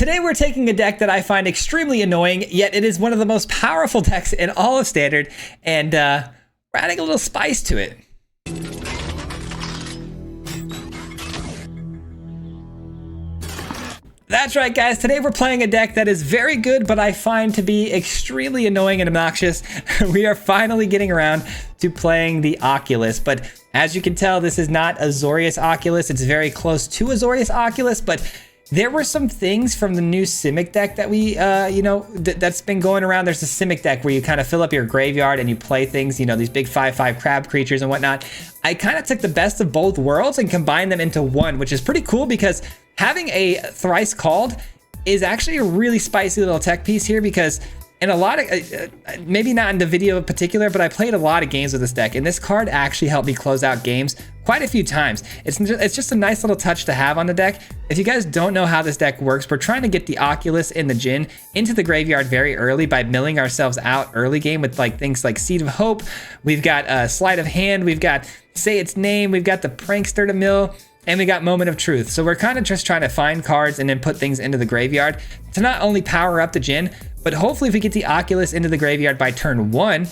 Today we're taking a deck that I find extremely annoying, yet it is one of the most powerful decks in all of Standard, and we're adding a little spice to it. That's right, guys. Today we're playing a deck that is very good, but I find to be extremely annoying and obnoxious. We are finally getting around to playing the Oculus, but as you can tell, this is not Azorius Oculus. It's very close to Azorius Oculus, but there were some things from the new Simic deck that we, that's been going around. There's a Simic deck where you kind of fill up your graveyard and you play things, these big 5/5 crab creatures and whatnot. I kind of took the best of both worlds and combined them into one, which is pretty cool because having a thrice called is actually a really spicy little tech piece here, because in a lot of, maybe not in the video in particular, but I played a lot of games with this deck, and this card actually helped me close out games quite a few times. It's just a nice little touch to have on the deck. If you guys don't know how this deck works, we're trying to get the Oculus and the Djinn into the graveyard very early by milling ourselves out early game with things like Seed of Hope. We've got Sleight of Hand, we've got Say Its Name, we've got the Prankster to mill, and we got Moment of Truth. So we're kind of just trying to find cards and then put things into the graveyard to not only power up the Djinn, but hopefully if we get the Oculus into the graveyard by turn 1,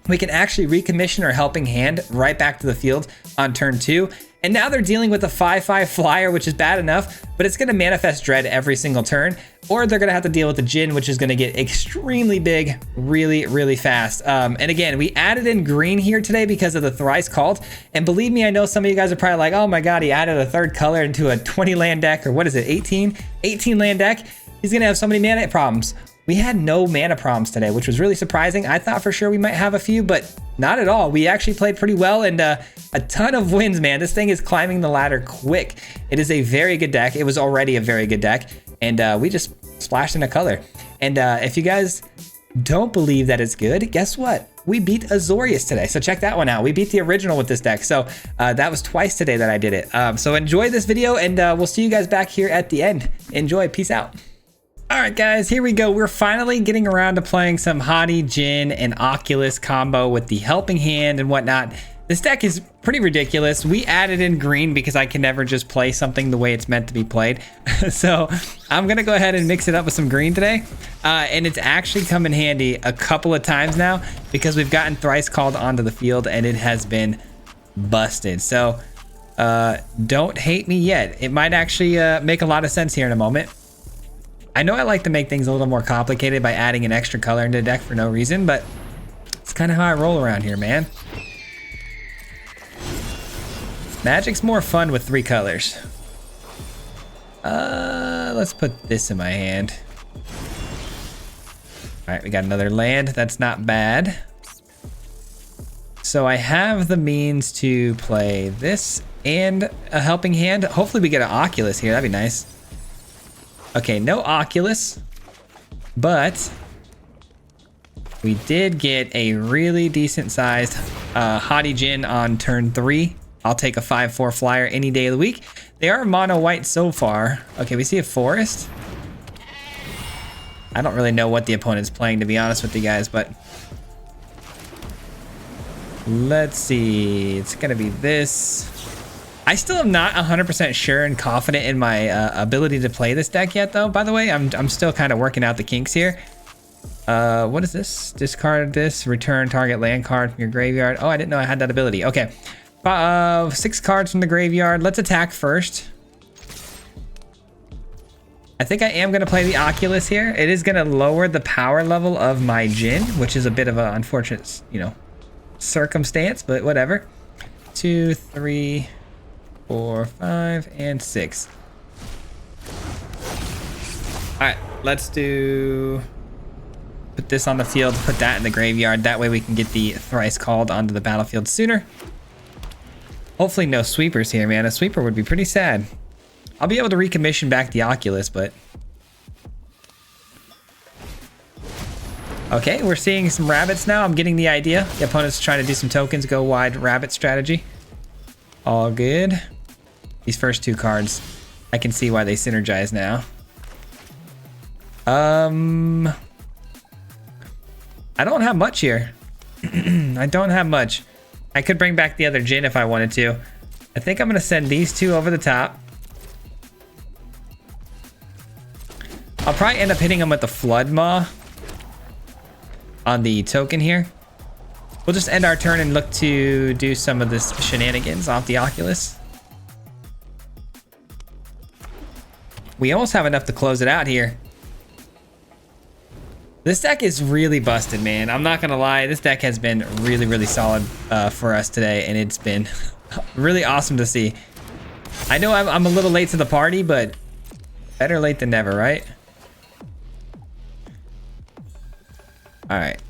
we can actually recommission our Helping Hand right back to the field on turn 2. And now they're dealing with a 5/5 flyer, which is bad enough, but it's going to manifest Dread every single turn, or they're going to have to deal with the Djinn, which is going to get extremely big really, really fast. And again, we added in green here today because of the thrice called. And believe me, I know some of you guys are probably like, oh my God, he added a third color into a 20 land deck, or what is it, 18 land deck. He's going to have so many mana problems. We had no mana problems today, which was really surprising. I thought for sure we might have a few, but not at all. We actually played pretty well, and a ton of wins, man. This thing is climbing the ladder quick. It is a very good deck. It was already a very good deck, and we just splashed in a color. And if you guys don't believe that it's good, guess what? We beat Azorius today, so check that one out. We beat the original with this deck, so that was twice today that I did it. So enjoy this video, and we'll see you guys back here at the end. Enjoy. Peace out. All right, guys, here we go. We're finally getting around to playing some Hati, Djinn, and Oculus combo with the Helping Hand and whatnot. This deck is pretty ridiculous. We added in green because I can never just play something the way it's meant to be played. So I'm going to go ahead and mix it up with some green today. And it's actually come in handy a couple of times now because we've gotten thrice called onto the field and it has been busted. So don't hate me yet. It might actually make a lot of sense here in a moment. I know I like to make things a little more complicated by adding an extra color into the deck for no reason, but it's kind of how I roll around here, man. Magic's more fun with 3 colors. Let's put this in my hand. All right, we got another land. That's not bad. So I have the means to play this and a Helping Hand. Hopefully we get an Oculus here. That'd be nice. Okay, no Oculus, but we did get a really decent sized Hati Djinn on turn 3. I'll take a 5/4 flyer any day of the week. They are mono white so far. Okay, we see a forest. I don't really know what the opponent's playing, to be honest with you guys, but let's see. It's gonna be this. I still am not 100% sure and confident in my ability to play this deck yet, though. By the way, I'm still kind of working out the kinks here. What is this? Discard this, return target land card from your graveyard. Oh, I didn't know I had that ability. Okay, 6 cards from the graveyard. Let's attack first. I think I am going to play the Oculus here. It is going to lower the power level of my Djinn, which is a bit of an unfortunate, circumstance, but whatever. 2, 3, 4, 5, and 6. All right, let's put this on the field, put that in the graveyard. That way we can get the thrice called onto the battlefield sooner. Hopefully no sweepers here, man. A sweeper would be pretty sad. I'll be able to recommission back the Oculus, but okay, we're seeing some rabbits now. I'm getting the idea. The opponent's trying to do some tokens, go wide rabbit strategy. All good. These first 2 cards, I can see why they synergize now. I don't have much here. I don't have much. I could bring back the other Djinn if I wanted to. I think I'm going to send these 2 over the top. I'll probably end up hitting him with the Flood Maw on the token here. We'll just end our turn and look to do some of this shenanigans off the Oculus. We almost have enough to close it out here. This deck is really busted, man. I'm not gonna lie. This deck has been really, really solid for us today, and it's been really awesome to see. I know I'm a little late to the party, but better late than never, right? All right.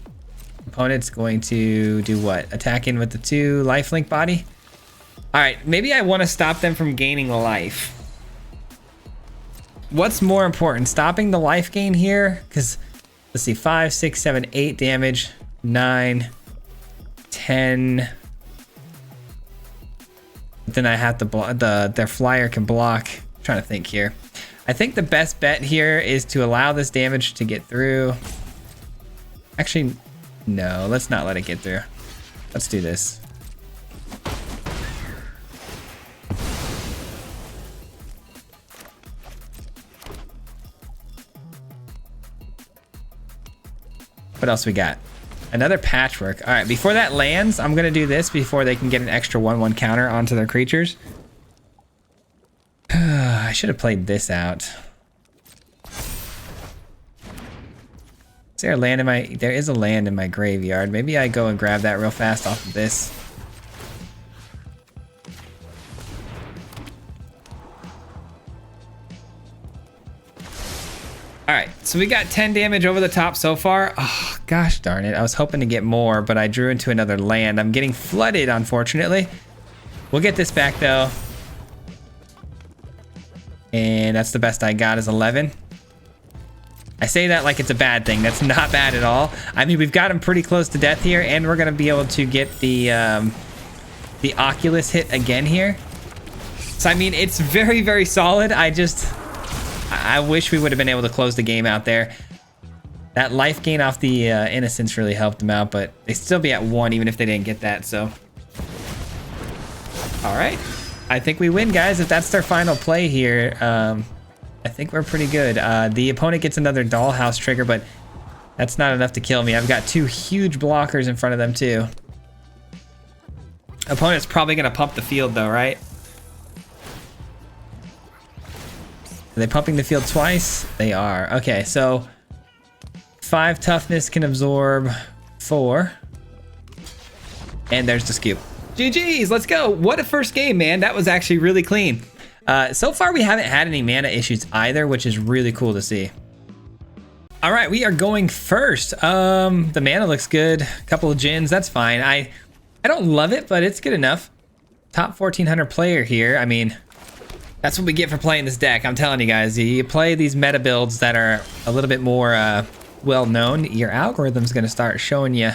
Opponent's going to do what? Attack in with the 2 lifelink body. All right, maybe I want to stop them from gaining life. What's more important, stopping the life gain here? Because let's see, 5, 6, 7, 8 damage, 9, 10. Then I have to block. Their flyer can block. I'm trying to think here. I think the best bet here is to allow this damage to get through. Actually, no, let's not let it get through. Let's do this. What else we got? Another patchwork. All right, before that lands, I'm gonna do this before they can get an extra 1/1 counter onto their creatures. I should have played this out. Is there a land in my... There is a land in my graveyard. Maybe I go and grab that real fast off of this. All right, so we got 10 damage over the top so far. Oh, gosh darn it. I was hoping to get more, but I drew into another land. I'm getting flooded, unfortunately. We'll get this back, though. And that's the best I got is 11. I say that like it's a bad thing. That's not bad at all. I mean, we've got him pretty close to death here, and we're going to be able to get the Oculus hit again here. So, I mean, it's very, very solid. I wish we would have been able to close the game out there. That life gain off the Innocence really helped them out, but they'd still be at 1 even if they didn't get that, so. All right. I think we win, guys. If that's their final play here, I think we're pretty good. The opponent gets another Dollhouse trigger, but that's not enough to kill me. I've got 2 huge blockers in front of them, too. Opponent's probably going to pump the field, though, right? Are they pumping the field twice? They are. Okay, so 5 toughness can absorb 4. And there's the scoop. GG's, let's go. What a first game, man. That was actually really clean. So far, we haven't had any mana issues either, which is really cool to see. All right, we are going first. The mana looks good. A couple of Djinns, that's fine. I don't love it, but it's good enough. Top 1400 player here. I mean, that's what we get for playing this deck. I'm telling you guys, you play these meta builds that are a little bit more well-known, your algorithm's gonna start showing you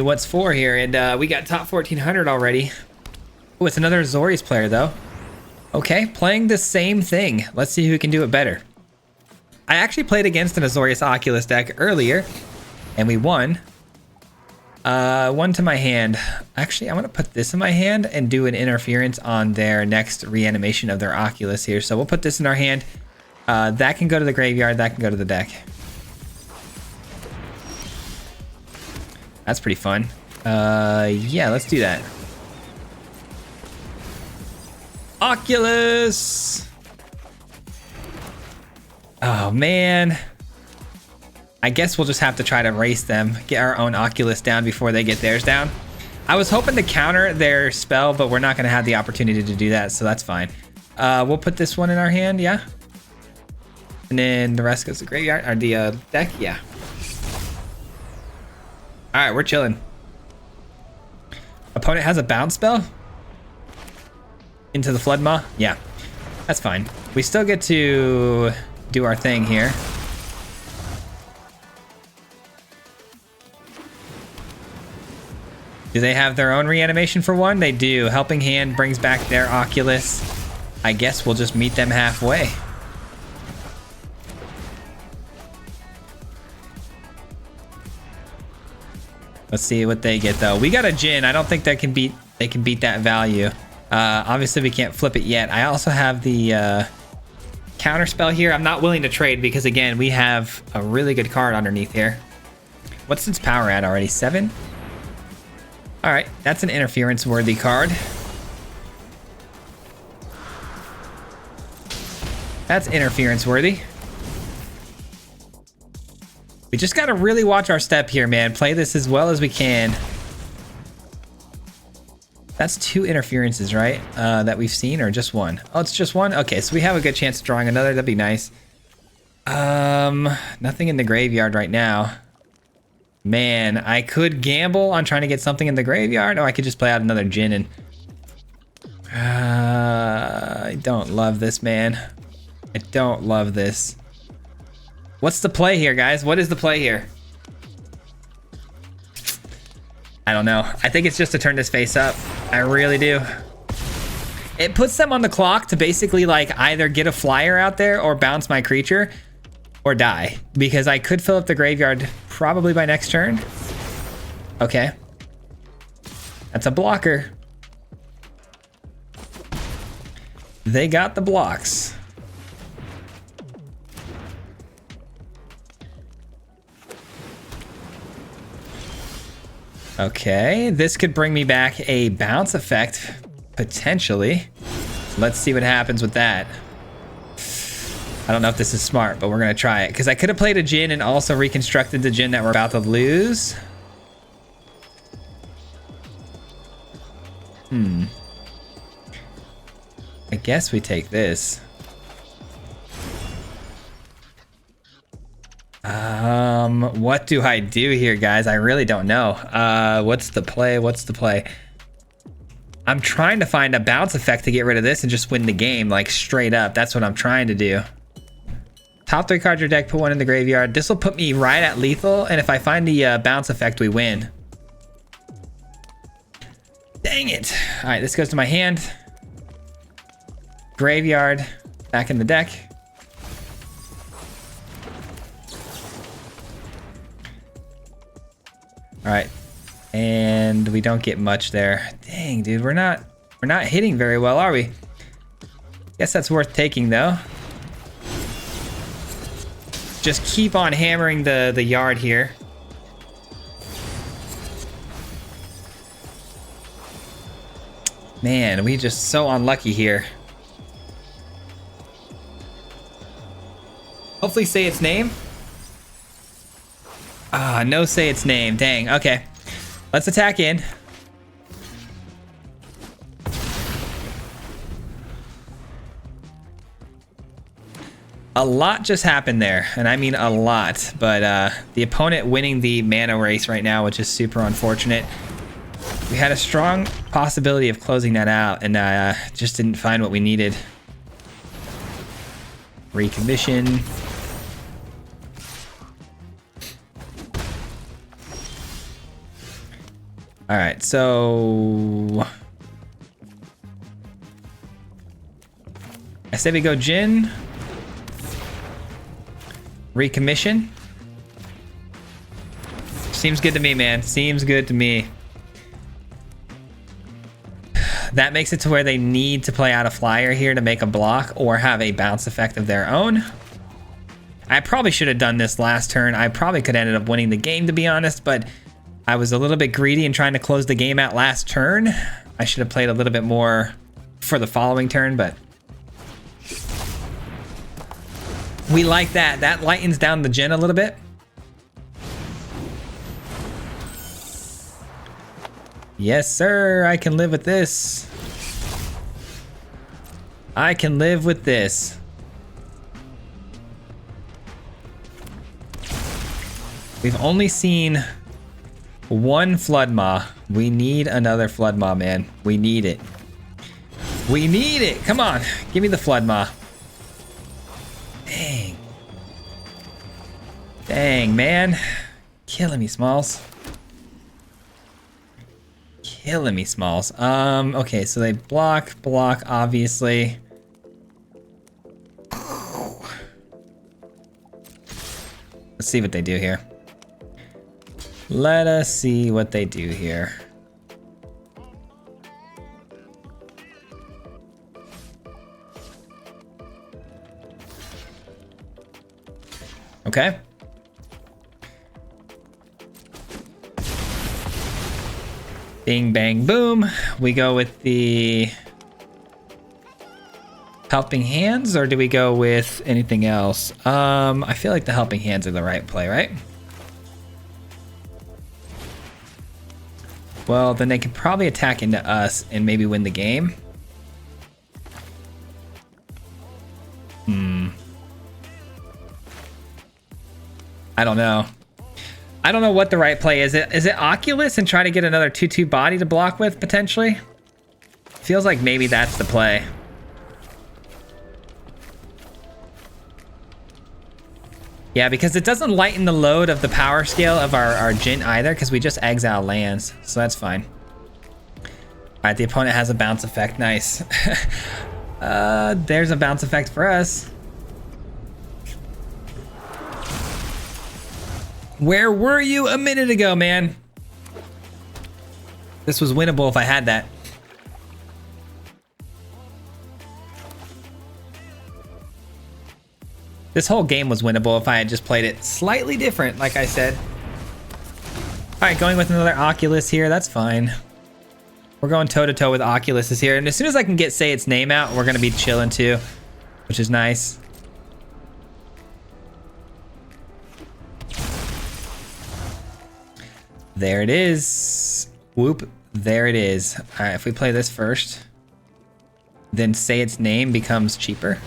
what's for here. And we got top 1400 already. Oh, it's another Azorius player, though. Okay, playing the same thing. Let's see who can do it better. I actually played against an Azorius Oculus deck earlier, and we won. 1 to my hand. Actually, I'm going to put this in my hand and do an interference on their next reanimation of their Oculus here. So we'll put this in our hand. That can go to the graveyard. That can go to the deck. That's pretty fun. Yeah, let's do that. Oculus! Oh, man. I guess we'll just have to try to race them. Get our own Oculus down before they get theirs down. I was hoping to counter their spell, but we're not going to have the opportunity to do that, so that's fine. We'll put this one in our hand, yeah? And then the rest goes to the graveyard, or the deck, yeah. Alright, we're chilling. Opponent has a bounce spell? Into the Flood Maw? Yeah, that's fine. We still get to do our thing here. Do they have their own reanimation for 1? They do. Helping Hand brings back their Oculus. I guess we'll just meet them halfway. Let's see what they get, though. We got a Djinn. I don't think they can beat that value. Obviously, we can't flip it yet. I also have the counterspell here. I'm not willing to trade because, again, we have a really good card underneath here. What's its power at already? 7? All right, that's an interference-worthy card. That's interference-worthy. We just got to really watch our step here, man. Play this as well as we can. That's 2 interferences, right? That we've seen, or just 1? Oh, it's just 1? Okay, so we have a good chance of drawing another. That'd be nice. Nothing in the graveyard right now. Man, I could gamble on trying to get something in the graveyard, or I could just play out another Djinn and... I don't love this, man. I don't love this. What's the play here, guys? What is the play here? I don't know. I think it's just to turn this face up. I really do. It puts them on the clock to basically like either get a flyer out there or bounce my creature or die, because I could fill up the graveyard probably by next turn. Okay. That's a blocker. They got the blocks. Okay, this could bring me back a bounce effect, potentially. Let's see what happens with that. I don't know if this is smart, but we're gonna try it. Because I could have played a Djinn and also reconstructed the Djinn that we're about to lose. I guess we take this. What do I do here, guys? I really don't know. What's the play? What's the play? I'm trying to find a bounce effect to get rid of this and just win the game, like straight up. That's what I'm trying to do. Top 3 cards of your deck, put 1 in the graveyard. This will put me right at lethal, and if I find the bounce effect, we win. Dang it. All right, this goes to my hand. Graveyard, back in the deck. All right, and we don't get much there. Dang, dude, we're not hitting very well, are we? Guess that's worth taking though. Just keep on hammering the yard here. Man, we just so unlucky here. Hopefully say its name. Ah, no say its name. Dang, okay. Let's attack in. A lot just happened there, and I mean a lot, but the opponent winning the mana race right now, which is super unfortunate. We had a strong possibility of closing that out, and just didn't find what we needed. Recommission. All right, so I say we go Djinn, recommission. Seems good to me, man. Seems good to me. That makes it to where they need to play out a flyer here to make a block or have a bounce effect of their own. I probably should have done this last turn. I probably could have ended up winning the game, to be honest, but I was a little bit greedy in trying to close the game out last turn. I should have played a little bit more for the following turn, but we like that. That lightens down the Djinn a little bit. Yes, sir. I can live with this. I can live with this. We've only seen 1 Flood Maw. We need another Flood Maw, man. We need it. We need it. Come on. Give me the Flood Maw. Dang. Dang, man. Killing me, Smalls. Killing me, Smalls. Okay, so they block, obviously. Let's see what they do here. Let us see what they do here. Okay. Bing, bang, boom. We go with the Helping Hands, or do we go with anything else? I feel like the Helping Hands are the right play, right? Well, then they could probably attack into us and maybe win the game. I don't know. I don't know what the right play is. Is it Oculus and try to get another 2/2 body to block with, potentially? Feels like maybe that's the play. Yeah, because it doesn't lighten the load of the power scale of our Jin either, because we just exile lands, so that's fine. All right, the opponent has a bounce effect. Nice. There's a bounce effect for us. Where were you a minute ago, man? This was winnable if I had that. This whole game was winnable if I had just played it slightly different, like I said. All right, going with another Oculus here. That's fine. We're going toe-to-toe with Oculuses here. And as soon as I can get Say Its Name out, we're going to be chilling too, which is nice. There it is. Whoop. There it is. All right, if we play this first, then Say Its Name becomes cheaper.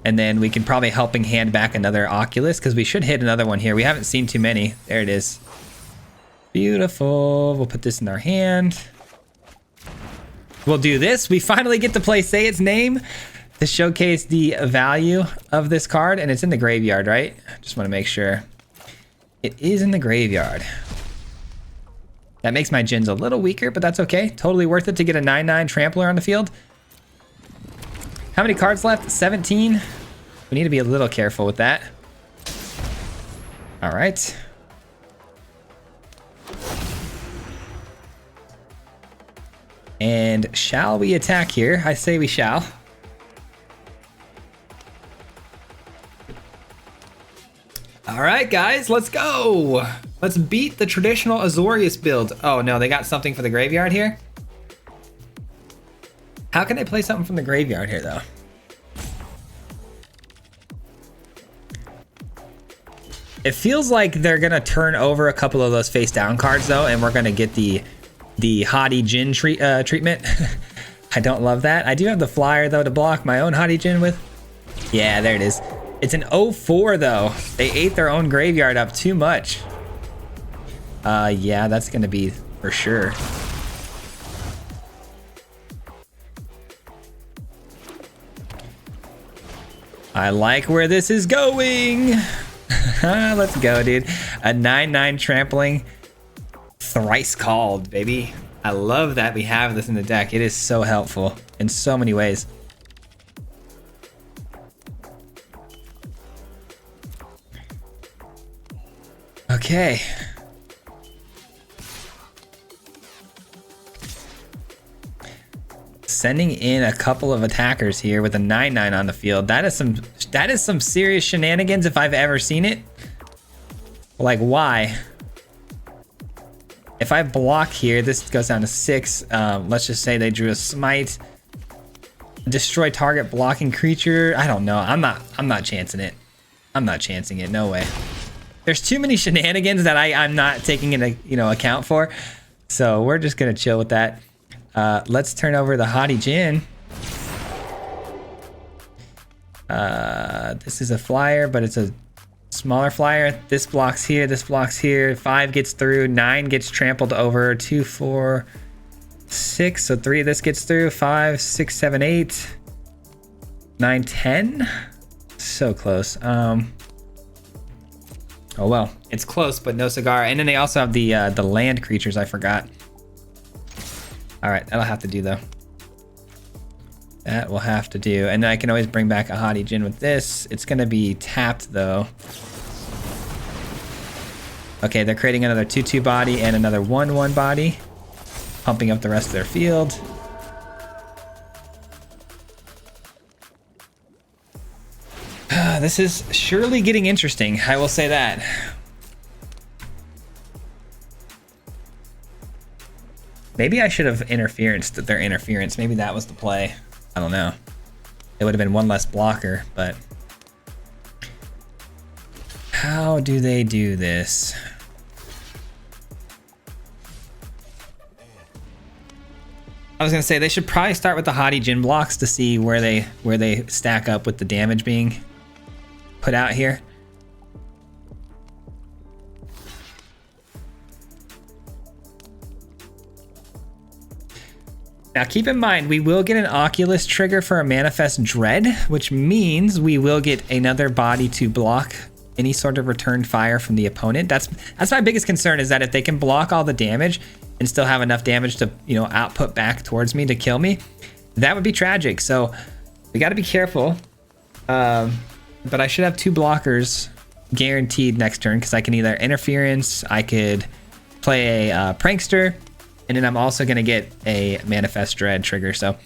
And then we can probably Helping Hand back another Oculus, because we should hit another one here. We haven't seen too many. There it is. Beautiful. We'll put this in our hand. We'll do this. We finally get to play Say Its Name to showcase the value of this card. And it's in the graveyard, right? Just want to make sure. It is in the graveyard. That makes my Jins a little weaker, but that's okay. Totally worth it to get a 9/9 Trampler on the field. How many cards left? 17. We need to be a little careful with that. All right. And shall we attack here? I say we shall. All right, guys, let's go. Let's beat the traditional Azorius build. Oh no, they got something for the graveyard here? How can they play something from the graveyard here, though? It feels like they're gonna turn over a couple of those face down cards, though, and we're gonna get the Haughty Jin treatment. I don't love that. I do have the flyer, though, to block my own Haughty Jin with. Yeah, there it is. It's an 0/4, though. They ate their own graveyard up too much. Yeah, that's gonna be for sure. I like where this is going. Let's go, dude. A 9/9 trampling. Thrice called, baby. I love that we have this in the deck. It is so helpful in so many ways. Okay. Sending in a couple of attackers here with a 9/9 on the field. That is some serious shenanigans if I've ever seen it. Like, why? If I block here, this goes down to 6. Let's just say they drew a smite. Destroy target blocking creature. I don't know. I'm not chancing it. I'm not chancing it. No way. There's too many shenanigans that I'm not taking into account for. So we're just gonna chill with that. Let's turn over the Haughty Jin. This is a flyer, but it's a smaller flyer. This blocks here, this blocks here. 5 gets through, 9 gets trampled over, 2, 4, 6. So 3 of this gets through, 5, 6, 7, 8, 9, 10. So close. Oh well, it's close, but no cigar. And then they also have the land creatures, I forgot. All right, that'll have to do though. That will have to do. And then I can always bring back a Haughty Jin with this. It's gonna be tapped though. Okay, they're creating another 2/2 body and another 1/1 body, pumping up the rest of their field. This is surely getting interesting, I will say that. Maybe I should have interferenced their interference. Maybe that was the play. I don't know. It would have been one less blocker, but how do they do this? I was gonna say they should probably start with the Hottie Jin blocks to see where they stack up with the damage being put out here. Now keep in mind, we will get an Oculus trigger for a Manifest Dread, which means we will get another body to block any sort of returned fire from the opponent. That's my biggest concern, is that if they can block all the damage and still have enough damage to, you know, output back towards me to kill me, that would be tragic. So we got to be careful. But I should have 2 blockers guaranteed next turn, because I can either interference, I could play a prankster, and then I'm also going to get a Manifest Dread trigger. So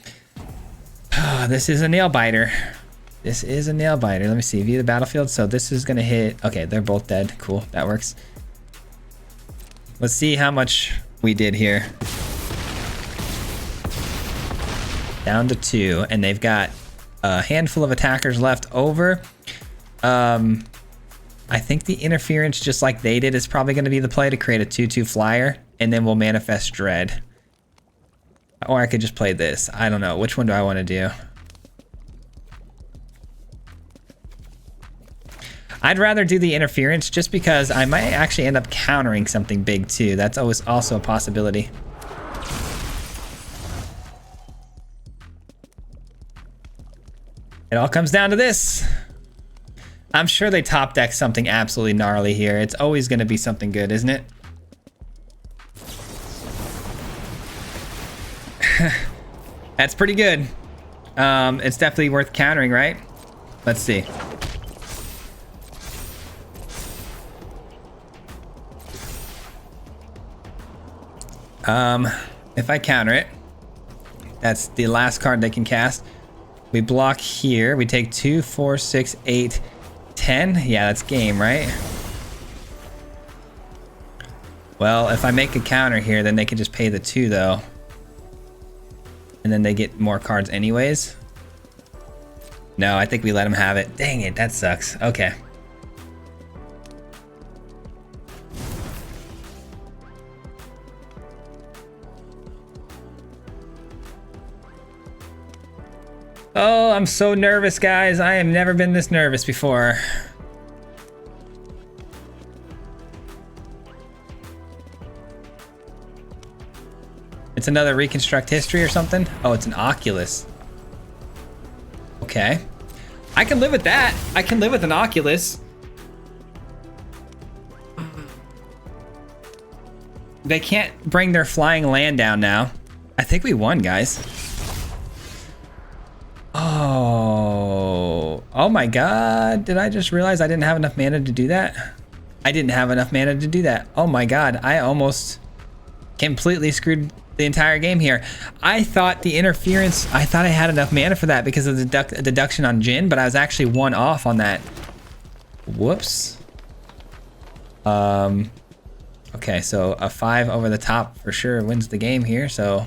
this is a nail biter. This is a nail biter. Let me see, view the battlefield. So this is going to hit. Okay, they're both dead. Cool, that works. Let's see how much we did here. Down to 2, and they've got a handful of attackers left over. I think the interference, just like they did, is probably going to be the play to create a 2/2 flyer, and then we'll Manifest Dread. Or I could just play this. I don't know. Which one do I want to do? I'd rather do the interference, just because I might actually end up countering something big too. That's always also a possibility. It all comes down to this. I'm sure they top deck something absolutely gnarly here. It's always going to be something good, isn't it? That's pretty good. It's definitely worth countering, right? Let's see. If I counter it, that's the last card they can cast. We block here. We take 2, 4, 6, 8, 10. Yeah, that's game, right? Well, if I make a counter here, then they can just pay the 2 though. And then they get more cards anyways. No, I think we let them have it. Dang it, that sucks. Okay. Oh, I'm so nervous, guys. I have never been this nervous before. It's another Reconstruct History or something? Oh, it's an Oculus. Okay. I can live with that. I can live with an Oculus. They can't bring their flying land down now. I think we won, guys. Oh my god, did I just realize I didn't have enough mana to do that? I didn't have enough mana to do that. Oh my god, I almost completely screwed the entire game here. I thought the interference, I thought I had enough mana for that because of the deduction on Jin, but I was actually 1 off on that. Whoops. Okay, so a 5 over the top for sure wins the game here, so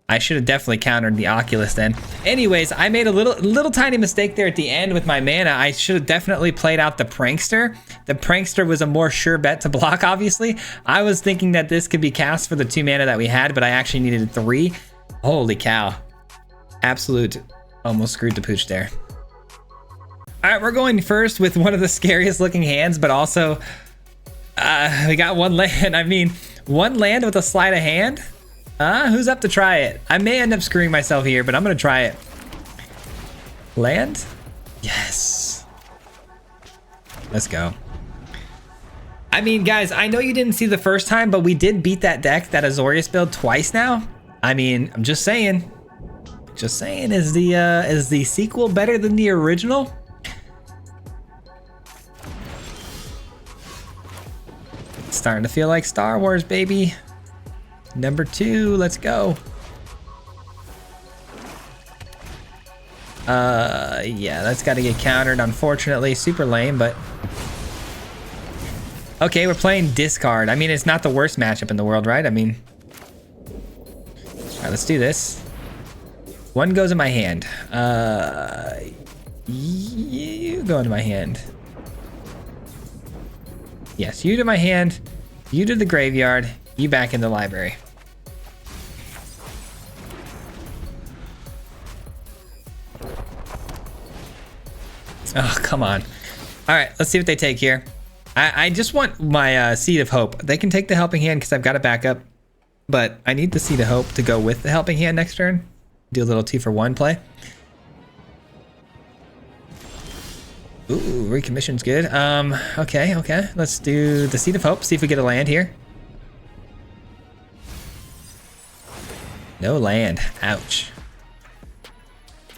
I should have definitely countered the Oculus then. Anyways, I made a little tiny mistake there at the end with my mana. I should have definitely played out the Prankster. The Prankster was a more sure bet to block, obviously. I was thinking that this could be cast for the 2 mana that we had, but I actually needed 3. Holy cow. Absolute almost screwed the pooch there. All right, we're going first with one of the scariest looking hands, but also we got 1 land. I mean, 1 land with a sleight of hand? Who's up to try it? I may end up screwing myself here, but I'm gonna try it. Land? Yes. Let's go. I mean, guys, I know you didn't see the first time, but we did beat that deck, that Azorius build, twice now. I mean, I'm just saying. Just saying, is the sequel better than the original? It's starting to feel like Star Wars, baby. Number 2, let's go. Yeah, that's got to get countered, unfortunately. Super lame, but... Okay, we're playing discard. I mean, it's not the worst matchup in the world, right? I mean... Alright, let's do this. One goes in my hand. You go into my hand. Yes, you to my hand. You to the graveyard. You back in the library. Oh, come on. All right, let's see what they take here. I just want my Seed of Hope. They can take the Helping Hand because I've got a backup, but I need the Seed of Hope to go with the Helping Hand next turn. Do a little 2-for-1 play. Ooh, recommission's good. Okay. Let's do the Seed of Hope. See if we get a land here. No land. Ouch.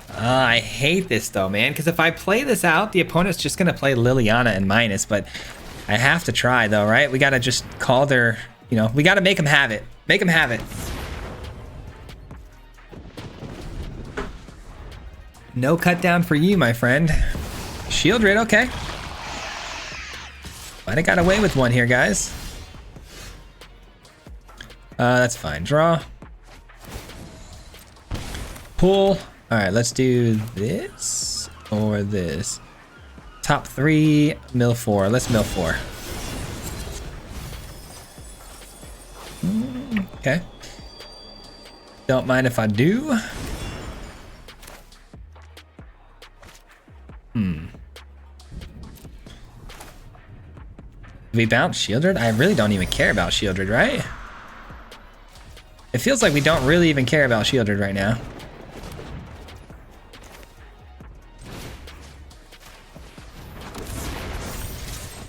I hate this though, man, because if I play this out, the opponent's just gonna play Liliana and minus, but I have to try though, right? We gotta just call their, you know, we gotta make them have it. Make them have it. No cut down for you, my friend. Shieldred, okay. Might have got away with one here, guys. That's fine. Draw. Pull. All right, let's do this or this. Top 3, mill 4. Let's mill 4. Okay. Don't mind if I do. We bounce Shieldred? I really don't even care about Shieldred, right? It feels like we don't really even care about Shieldred right now.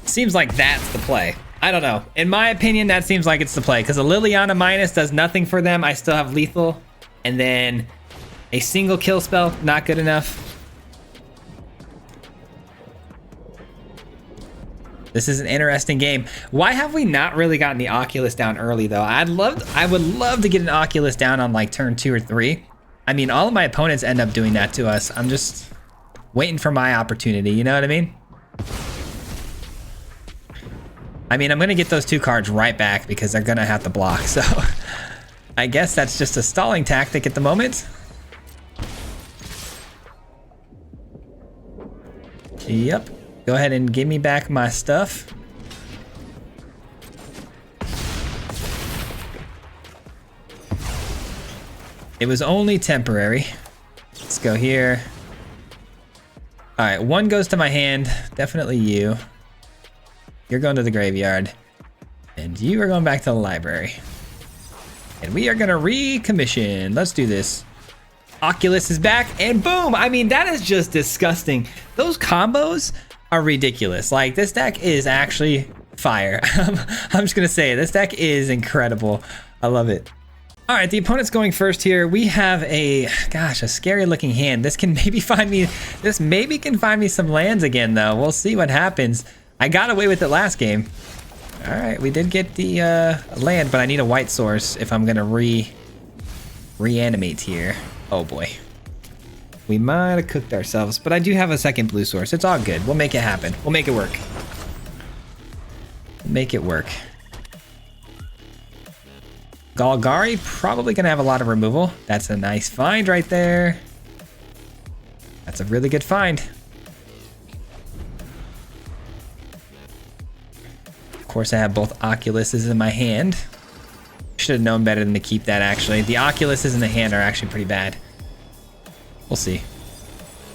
Seems like that's the play. I don't know. In my opinion, that seems like it's the play because a Liliana minus does nothing for them. I still have lethal, and then a single kill spell, not good enough. This is an interesting game. Why have we not really gotten the Oculus down early though? I would love to get an Oculus down on like turn 2 or 3. I mean, all of my opponents end up doing that to us. I'm just waiting for my opportunity. You know what I mean? I'm gonna get those 2 cards right back because they're gonna have to block. So I guess that's just a stalling tactic at the moment. Yep. Go ahead and give me back my stuff. It was only temporary. Let's go here. All right, 1 goes to my hand. Definitely you. You're going to the graveyard. And you are going back to the library. And we are gonna recommission. Let's do this. Oculus is back and boom! I mean, that is just disgusting. Those combos are ridiculous. Like, this deck is actually fire. I'm just gonna say, this deck is incredible. I love it. All right, the opponent's going first here. We have a scary looking hand. This can maybe find me, some lands again though. We'll see what happens. I got away with it last game. All right, we did get the land, but I need a white source if I'm gonna reanimate here. Oh boy. We might have cooked ourselves, but I do have a second blue source. It's all good. We'll make it happen. We'll make it work. Make it work. Golgari, probably gonna have a lot of removal. That's a nice find right there. That's a really good find. Of course, I have both Oculuses in my hand. Should have known better than to keep that, actually. The Oculuses in the hand are actually pretty bad. We'll see.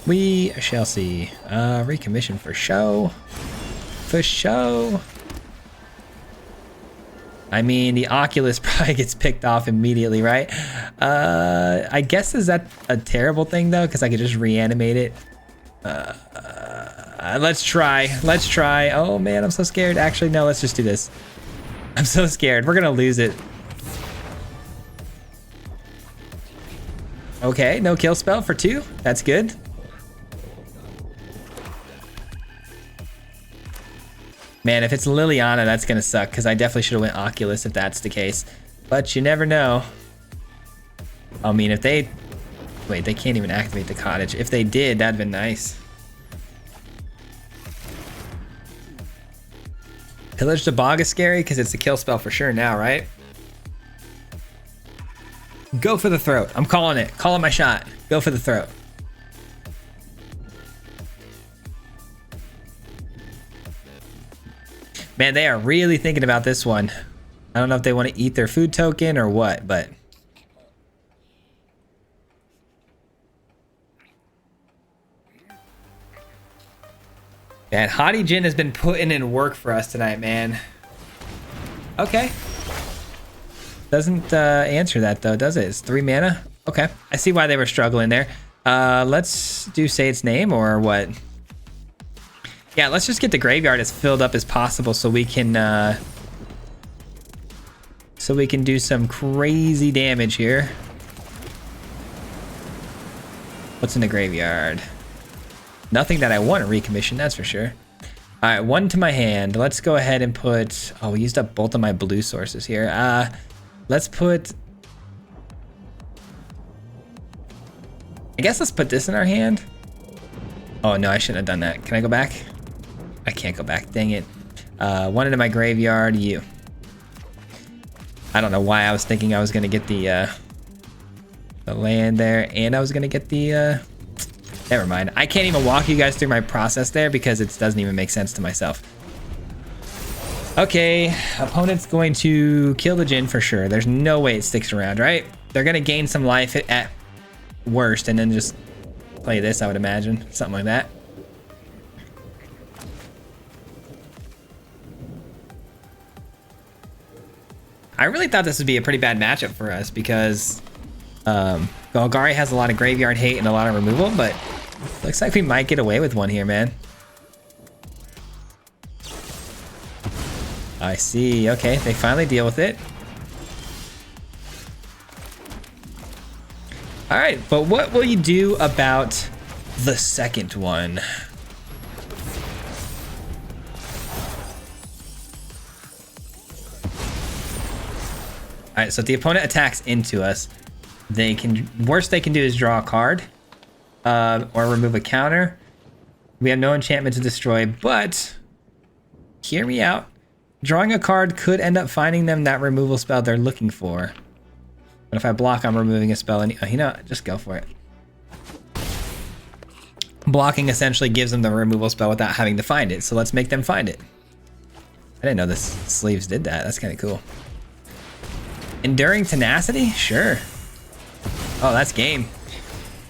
We shall see. Recommission for show. For show. I mean, the Oculus probably gets picked off immediately, right? I guess, is that a terrible thing, though? Because I could just reanimate it. Let's try. Let's try. Oh, man, I'm so scared. Actually, no, let's just do this. I'm so scared. We're going to lose it. Okay, no kill spell for 2. That's good. Man, if it's Liliana, that's gonna suck because I definitely should have went Oculus if that's the case. But you never know. I mean, if they Wait, they can't even activate the cottage. If they did, that'd been nice. Pillage the Bog is scary because it's a kill spell for sure now, right? Go for the throat. I'm calling it. Calling my shot. Go for the throat. Man, they are really thinking about this one. I don't know if they want to eat their food token or what, but... Man, Hottie Jin has been putting in work for us tonight, man. Okay. Doesn't answer that, though, does it? It's 3 mana? Okay. I see why they were struggling there. Let's do say its name or what? Yeah, let's just get the graveyard as filled up as possible so we can do some crazy damage here. What's in the graveyard? Nothing that I want to recommission, that's for sure. All right, 1 to my hand. Let's go ahead and put... Oh, we used up both of my blue sources here. Let's put... I guess let's put this in our hand. Oh, no, I shouldn't have done that. Can I go back? I can't go back. Dang it. 1 into my graveyard. You. I don't know why I was thinking I was going to get the land there, and I was going to get the... Never mind. I can't even walk you guys through my process there because it doesn't even make sense to myself. Okay, opponent's going to kill the Jin for sure. There's no way it sticks around, right? They're going to gain some life at worst and then just play this, I would imagine. Something like that. I really thought this would be a pretty bad matchup for us because Golgari has a lot of graveyard hate and a lot of removal, but looks like we might get away with one here, man. I see. Okay, they finally deal with it. All right, but what will you do about the second one? All right, so if the opponent attacks into us, they can, worst they can do is draw a card or remove a counter. We have no enchantment to destroy, but hear me out. Drawing a card could end up finding them that removal spell they're looking for. But if I block, I'm removing a spell. And you know, just go for it. Blocking essentially gives them the removal spell without having to find it. So let's make them find it. I didn't know the sleeves did that. That's kind of cool. Enduring Tenacity? Sure. Oh, that's game.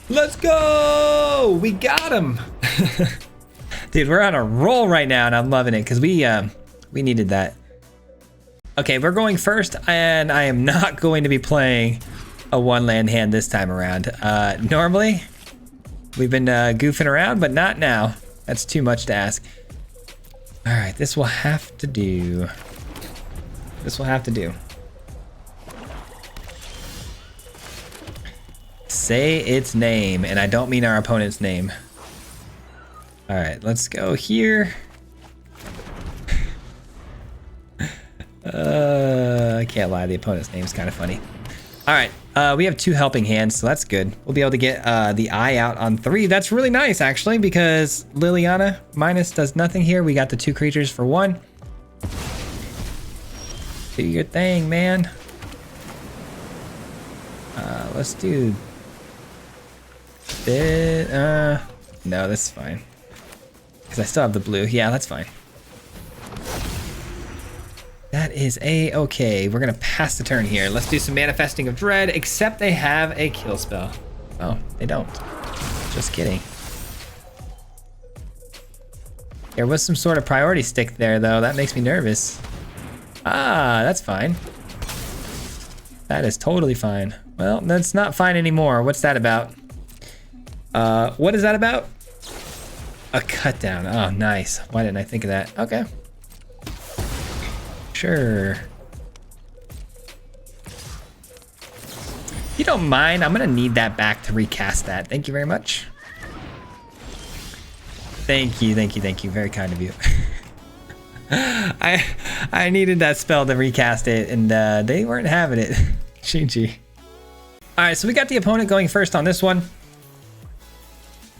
Let's go! We got him! Dude, we're on a roll right now, and I'm loving it, because we needed that. Okay, we're going first, and I am not going to be playing a 1-land hand this time around. Normally, we've been goofing around, but not now. That's too much to ask. All right, this will have to do. This will have to do. Say its name, and I don't mean our opponent's name. All right, let's go here. I can't lie, the opponent's name is kind of funny. All right, we have 2 helping hands, so that's good. We'll be able to get the eye out on 3. That's really nice, actually, because Liliana minus does nothing here. We got the 2 creatures for 1. Do your thing, man. Let's do this. No, this is fine. Because I still have the blue. Yeah, that's fine. That is a-okay. We're going to pass the turn here. Let's do some Manifesting of Dread, except they have a kill spell. Oh, they don't. Just kidding. There was some sort of priority stick there, though. That makes me nervous. Ah, that's fine. That is totally fine. Well, that's not fine anymore. What's that about? What is that about? A cut down. Oh, nice. Why didn't I think of that? Okay. Sure. If you don't mind, I'm gonna need that back to recast that. Thank you very much. Thank you, thank you, thank you. Very kind of you. I needed that spell to recast it, and they weren't having it. GG. All right, so we got the opponent going first on this one.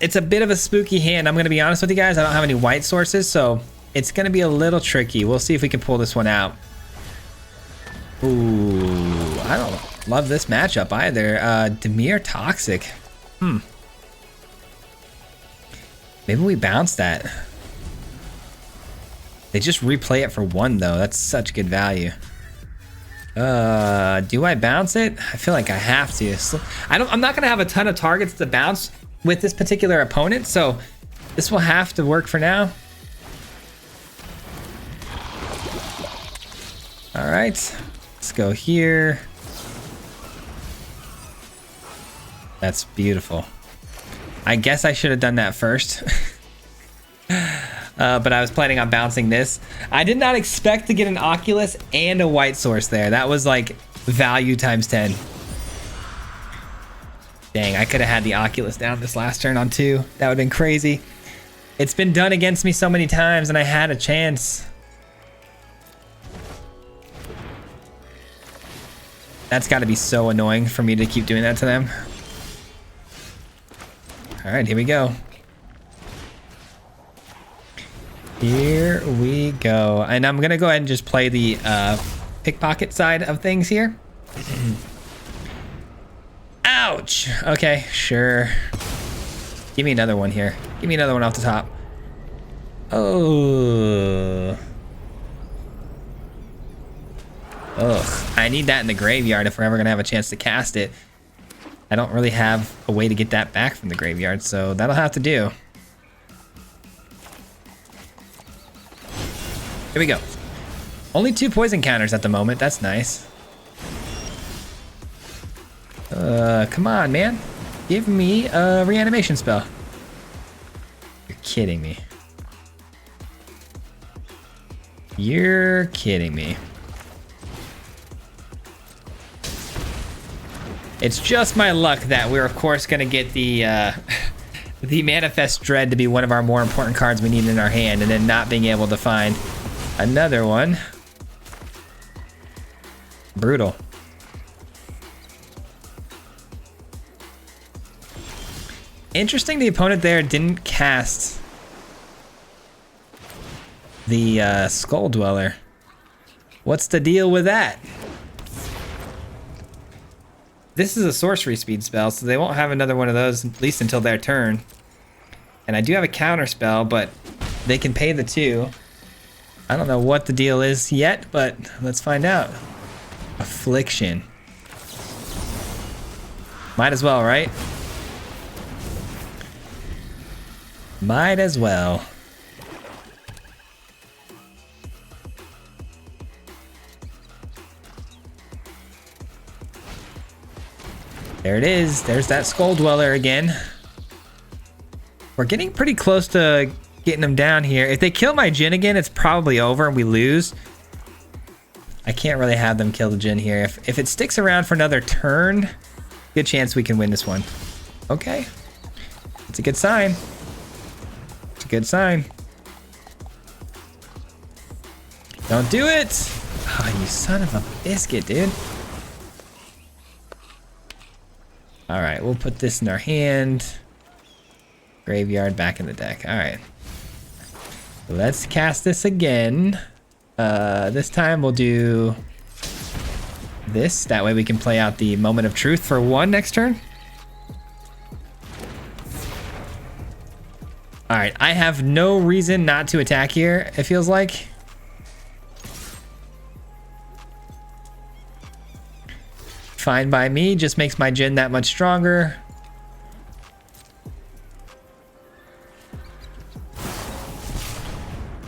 It's a bit of a spooky hand. I'm going to be honest with you guys. I don't have any white sources, so it's going to be a little tricky. We'll see if we can pull this one out. Ooh, I don't love this matchup either. Dimir Toxic. Maybe we bounce that. They just replay it for 1 though. That's such good value. Do I bounce it? I feel like I have to. I'm not gonna have a ton of targets to bounce with this particular opponent, so this will have to work for now. All right, let's go here. That's beautiful. I guess I should have done that first. But I was planning on bouncing this. I did not expect to get an Oculus and a white source there. That was like value times 10. Dang, I could have had the Oculus down this last turn on 2. That would have been crazy. It's been done against me so many times and I had a chance. That's got to be so annoying for me to keep doing that to them. All right, here we go. Here we go. And I'm gonna go ahead and just play the pickpocket side of things here. Ouch. Okay, sure. Give me another one here. Give me another one off the top. Oh. Ugh. I need that in the graveyard if we're ever gonna have a chance to cast it. I don't really have a way to get that back from the graveyard, so that'll have to do. Here we go. Only 2 poison counters at the moment. That's nice. Come on, man. Give me a reanimation spell. You're kidding me. You're kidding me. It's just my luck that we're of course gonna get the the Manifest Dread to be one of our more important cards we need in our hand, and then not being able to find another one. Brutal. Interesting the opponent there didn't cast the Skull Dweller. What's the deal with that? This is a sorcery speed spell, so they won't have another one of those at least until their turn. And I do have a counter spell, but they can pay the 2. I don't know what the deal is yet, but let's find out. Affliction. Might as well, right? Might as well. There it is. There's that Skull Dweller again. We're getting pretty close to getting them down here. If they kill my Jhin again, it's probably over and we lose. I can't really have them kill the Jhin here. If it sticks around for another turn, good chance we can win this one. Okay. It's a good sign. It's a good sign. Don't do it. Oh, you son of a biscuit, dude. All right, we'll put this in our hand. Graveyard back in the deck. All right. Let's cast this again. This time we'll do this. That way we can play out the Moment of Truth for 1 next turn. All right, I have no reason not to attack here, it feels like. Fine by me, just makes my Jhin that much stronger.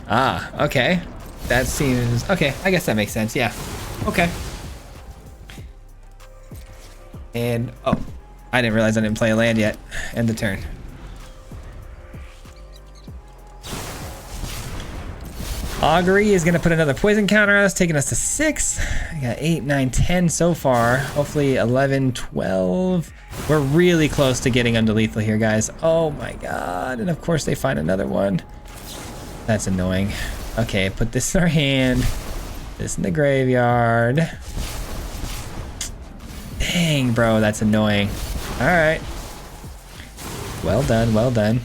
Ah, okay. That seems... Okay, I guess that makes sense, yeah. Okay. And... Oh, I didn't realize I didn't play a land yet. End the turn. Augury is going to put another poison counter on us, taking us to 6. I got 8, 9, 10 so far. Hopefully 11, 12. We're really close to getting under lethal here, guys. Oh my god. And of course they find another one. That's annoying. Okay, put this in our hand. This in the graveyard. Dang, bro, that's annoying. All right. Well done, well done.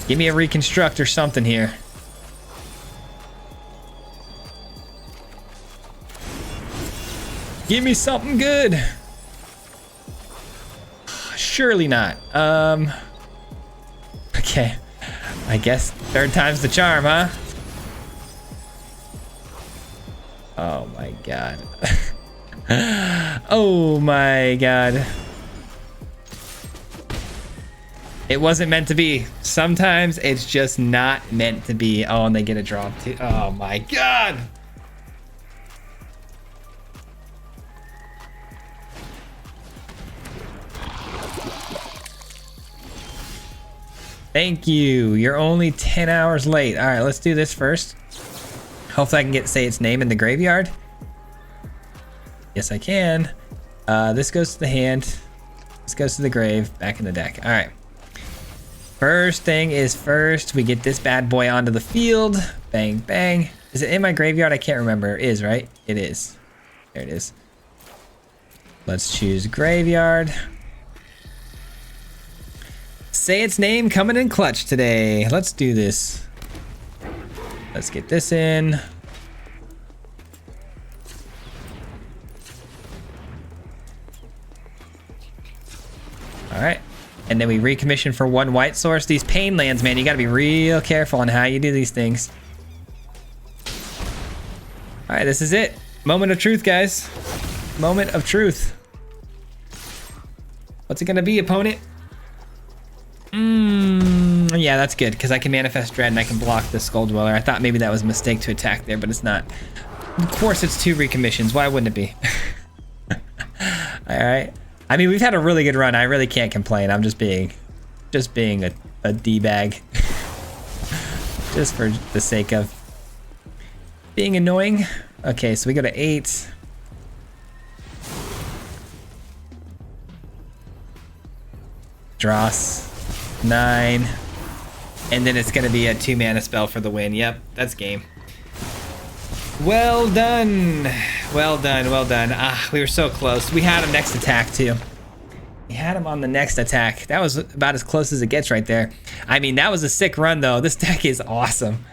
Give me a reconstruct or something here. Give me something good. Surely not. Okay. I guess third time's the charm, huh? Oh my god. Oh my god. It wasn't meant to be. Sometimes it's just not meant to be. Oh, and they get a draw too. Oh my god. Thank you. You're only 10 hours late. All right, let's do this first. Hopefully I can say its name in the graveyard. Yes, I can. This goes to the hand. This goes to the grave. Back in the deck. All right. First thing is first, we get this bad boy onto the field. Bang, bang. Is it in my graveyard? I can't remember. It is, right? It is. There it is. Let's choose graveyard. Say its name coming in clutch today. Let's do this. Let's get this in. All right. And then we recommission for 1 white source. These pain lands, man, you got to be real careful on how you do these things. All right, this is it. Moment of truth, guys. Moment of truth. What's it going to be, opponent? Yeah, that's good, because I can manifest dread and I can block the Skull Dweller. I thought maybe that was a mistake to attack there, but it's not. Of course, it's 2 recommissions. Why wouldn't it be? All right. I mean, we've had a really good run. I really can't complain. I'm just being a D-bag. Just for the sake of being annoying. Okay, so we go to 8. Dross. 9. And then it's gonna be a 2-mana spell for the win. Yep, that's game. Well done. Well done, well done. Ah, we were so close. We had him next attack too. We had him on the next attack. That was about as close as it gets right there. I mean, that was a sick run though. This deck is awesome.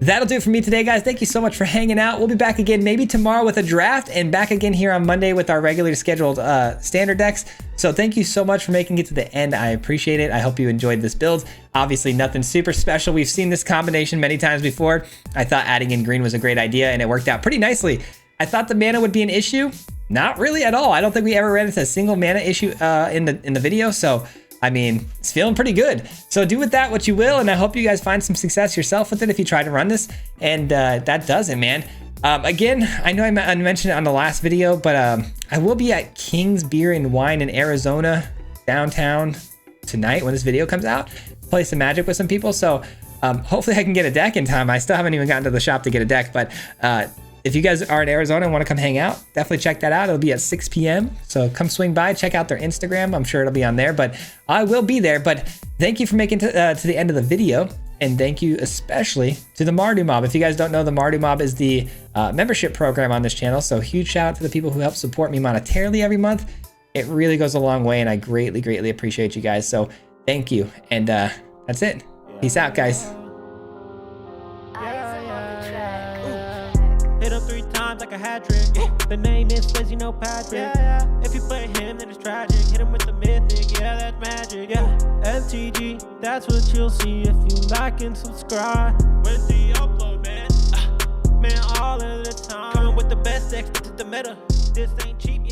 That'll do it for me today, guys. Thank you so much for hanging out. We'll be back again maybe tomorrow with a draft and back again here on Monday with our regularly scheduled standard decks. So thank you so much for making it to the end. I appreciate it. I hope you enjoyed this build. Obviously nothing super special. We've seen this combination many times before. I thought adding in green was a great idea and it worked out pretty nicely. I thought the mana would be an issue. Not really at all. I don't think we ever ran into a single mana issue in the video. So I mean, it's feeling pretty good. So do with that what you will, and I hope you guys find some success yourself with it if you try to run this. And that does it, man. Again, I know I mentioned it on the last video, but I will be at King's Beer and Wine in Arizona, downtown, tonight when this video comes out. Play some Magic with some people. So hopefully I can get a deck in time. I still haven't even gotten to the shop to get a deck, but if you guys are in Arizona and want to come hang out, definitely check that out. It'll be at 6 p.m. So come swing by, check out their Instagram. I'm sure it'll be on there, but I will be there. But thank you for making to the end of the video. And thank you especially to the Mardu Mob. If you guys don't know, the Mardu Mob is the membership program on this channel. So huge shout out to the people who help support me monetarily every month. It really goes a long way and I greatly, greatly appreciate you guys. So thank you. And that's it. Peace out, guys. Hit him 3 times like a hat trick. The name is Swayze, no Patrick. If you play him, then it's tragic. Hit him with the mythic, yeah, that's magic. MTG, that's what you'll see if you like and subscribe. With the upload, man. Man, all of the time. Coming with the best decks, this is the meta. This ain't cheap.